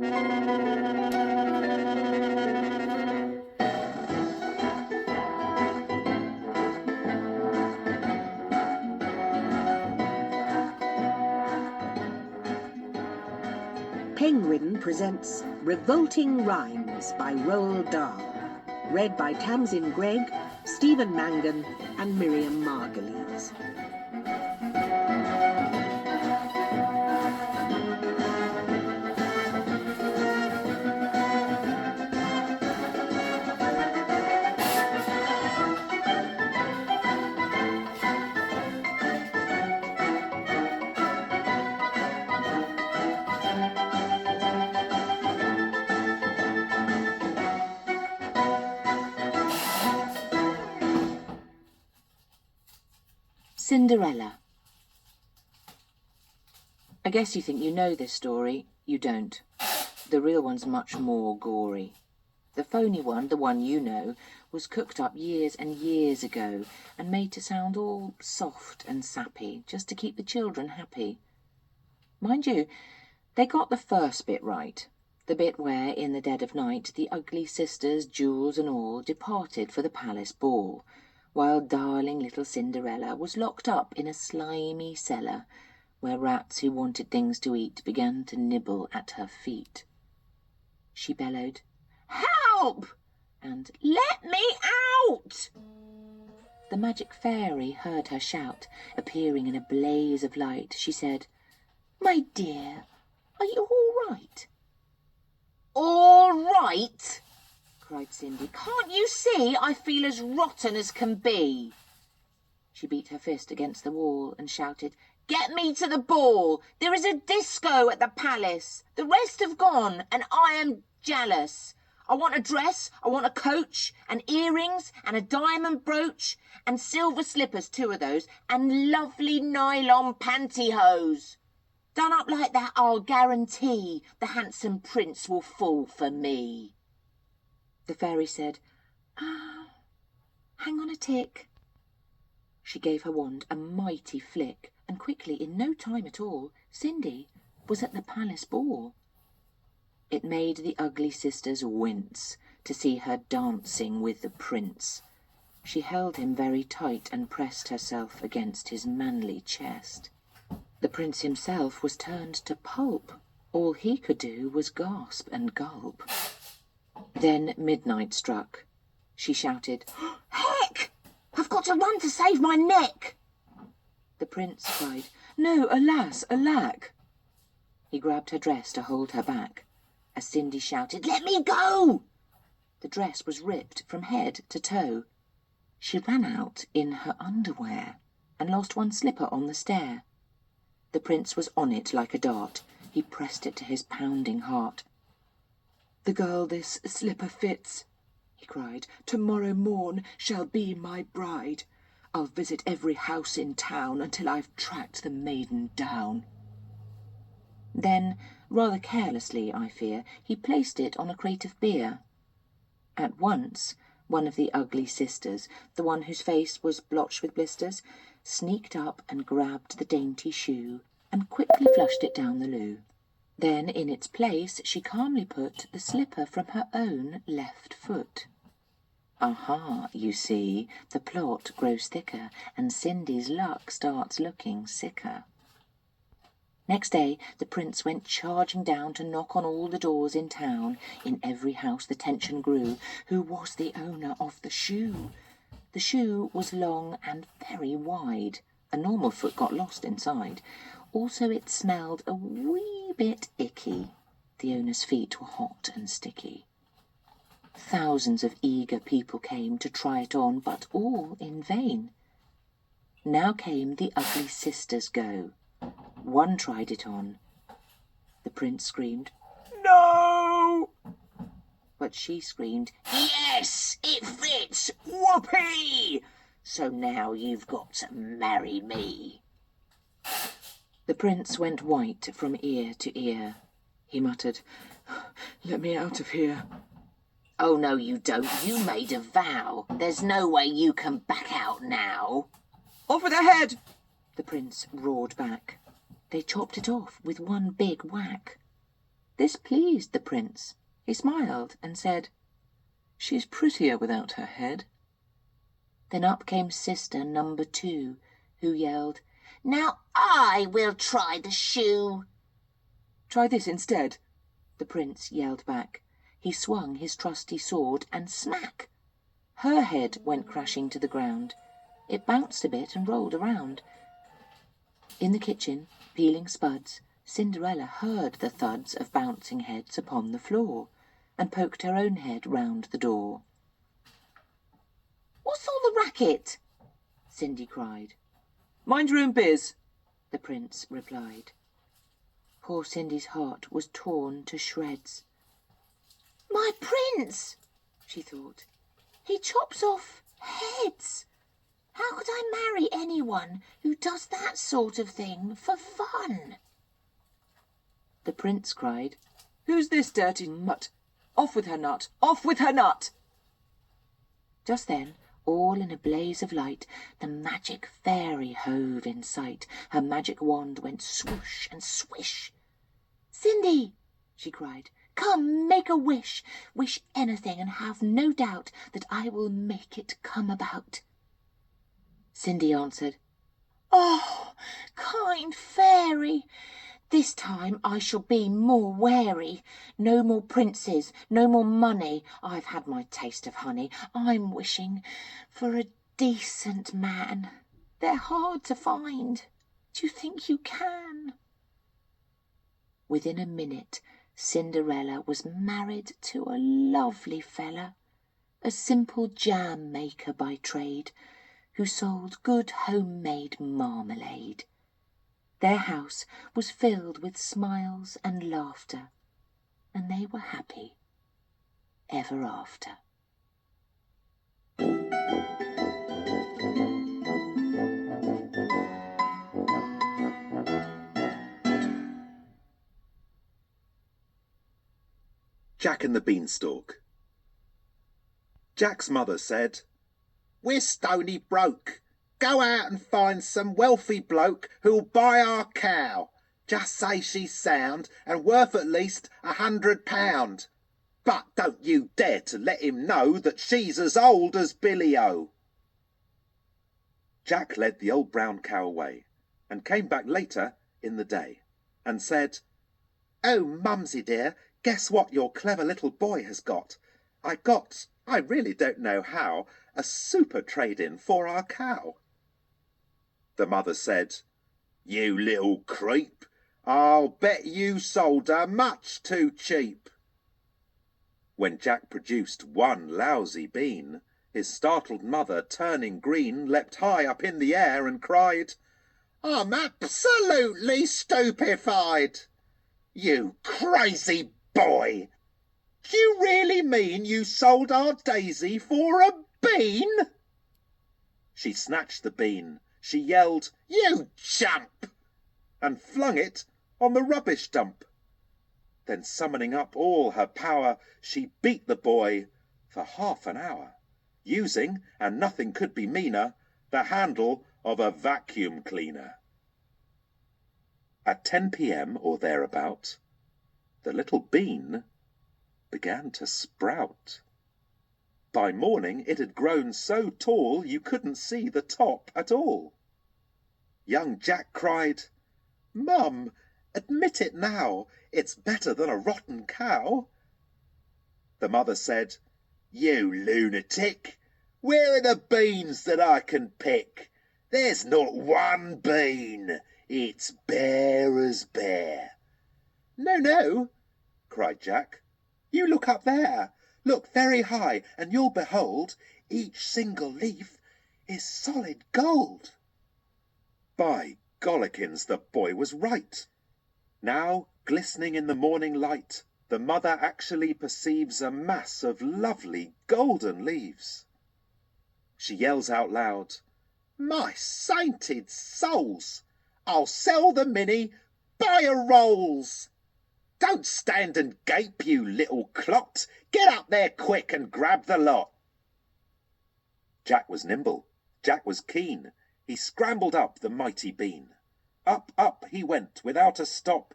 Penguin presents Revolting Rhymes by Roald Dahl, read by Tamsin Gregg, Stephen Mangan and Miriam Margulies. Cinderella. I guess you think you know this story. You don't. The real one's much more gory. The phony one, the one you know, was cooked up years and years ago and made to sound all soft and sappy, just to keep the children happy. Mind you, they got the first bit right, the bit where, in the dead of night, the ugly sisters, jewels and all, departed for the palace ball, while darling little Cinderella was locked up in a slimy cellar, where rats who wanted things to eat began to nibble at her feet. She bellowed, "Help!" and "Let me out!" The magic fairy heard her shout. Appearing in a blaze of light, she said, "My dear, are you all right?" "All right?" cried Cindy. "Can't you see I feel as rotten as can be?" She beat her fist against the wall and shouted, "Get me to the ball! There is a disco at the palace. The rest have gone, and I am jealous. I want a dress, I want a coach, and earrings, and a diamond brooch, and silver slippers, 2 of those, and lovely nylon pantyhose. Done up like that, I'll guarantee the handsome prince will fall for me." The fairy said, "Hang on a tick." She gave her wand a mighty flick, and quickly, in no time at all, Cindy was at the palace ball. It made the ugly sisters wince to see her dancing with the prince. She held him very tight and pressed herself against his manly chest. The prince himself was turned to pulp. All he could do was gasp and gulp. Then midnight struck. She shouted, "Heck! I've got to run to save my neck!" The prince cried, "No, alas, alack!" He grabbed her dress to hold her back. As Cindy shouted, "Let me go!" the dress was ripped from head to toe. She ran out in her underwear and lost one slipper on the stair. The prince was on it like a dart. He pressed it to his pounding heart. "The girl this slipper fits," he cried, "tomorrow morn shall be my bride. I'll visit every house in town until I've tracked the maiden down." Then, rather carelessly, I fear, he placed it on a crate of beer. At once, one of the ugly sisters, the one whose face was blotched with blisters, sneaked up and grabbed the dainty shoe and quickly flushed it down the loo. Then, in its place, she calmly put the slipper from her own left foot. Aha, you see, the plot grows thicker, and Cindy's luck starts looking sicker. Next day, the prince went charging down to knock on all the doors in town. In every house the tension grew. Who was the owner of the shoe? The shoe was long and very wide. A normal foot got lost inside. Also it smelled a wee bit icky. The owner's feet were hot and sticky. Thousands of eager people came to try it on, but all in vain. Now came the ugly sisters' go. One tried it on. The prince screamed, "No!" But she screamed, "Yes, it fits! Whoopee! So now you've got to marry me." The prince went white from ear to ear. He muttered, "Let me out of here." "Oh, no, you don't. You made a vow. There's no way you can back out now." "Off with her head!" the prince roared back. They chopped it off with one big whack. This pleased the prince. He smiled and said, "She's prettier without her head." Then up came sister number 2, who yelled, "Now I will try the shoe." "Try this instead," the prince yelled back. He swung his trusty sword, and smack! Her head went crashing to the ground. It bounced a bit and rolled around. In the kitchen, peeling spuds, Cinderella heard the thuds of bouncing heads upon the floor, and poked her own head round the door. "What's all the racket?" Cindy cried. "Mind your own biz," the prince replied. Poor Cindy's heart was torn to shreds. "My prince," she thought, "he chops off heads. How could I marry anyone who does that sort of thing for fun?" The prince cried, "Who's this dirty mutt? Off with her nut! Off with her nut!" Just then, all in a blaze of light, the magic fairy hove in sight. Her magic wand went swoosh and swish. "Cindy," she cried, "come, make a wish. Wish anything, and have no doubt that I will make it come about." Cindy answered, "Oh, kind fairy, this time I shall be more wary. No more princes, no more money. I've had my taste of honey. I'm wishing for a decent man. They're hard to find. Do you think you can?" Within a minute, Cinderella was married to a lovely fella, a simple jam maker by trade, who sold good homemade marmalade. Their house was filled with smiles and laughter, and they were happy ever after. Jack and the Beanstalk. Jack's mother said, "We're stony broke. Go out and find some wealthy bloke who'll buy our cow. Just say she's sound and worth at least £100. But don't you dare to let him know that she's as old as Billy-O." Jack led the old brown cow away and came back later in the day and said, "Oh, Mumsy dear, guess what your clever little boy has got? I really don't know how, a super trade-in for our cow." The mother said, "You little creep, I'll bet you sold her much too cheap." When Jack produced one lousy bean, his startled mother, turning green, leapt high up in the air and cried, "I'm absolutely stupefied! You crazy boy! Do you really mean you sold our Daisy for a bean?" She snatched the bean, she yelled, "You chump!" and flung it on the rubbish dump. Then summoning up all her power, she beat the boy for half an hour, using, and nothing could be meaner, the handle of a vacuum cleaner. At 10 p.m. or thereabout, the little bean began to sprout. By morning it had grown so tall you couldn't see the top at all. Young Jack cried, "Mum, admit it now, it's better than a rotten cow." The mother said, "You lunatic, where are the beans that I can pick? There's not one bean, it's bare as bare." "No, no," cried Jack, "you look up there. Look very high, and you'll behold each single leaf is solid gold." By gollikins, the boy was right. Now, glistening in the morning light, the mother actually perceives a mass of lovely golden leaves. She yells out loud, "My sainted souls! I'll sell the Minnie, buy her rolls! Don't stand and gape, you little clot! Get up there quick and grab the lot!" Jack was nimble, Jack was keen. He scrambled up the mighty bean. Up, up he went without a stop,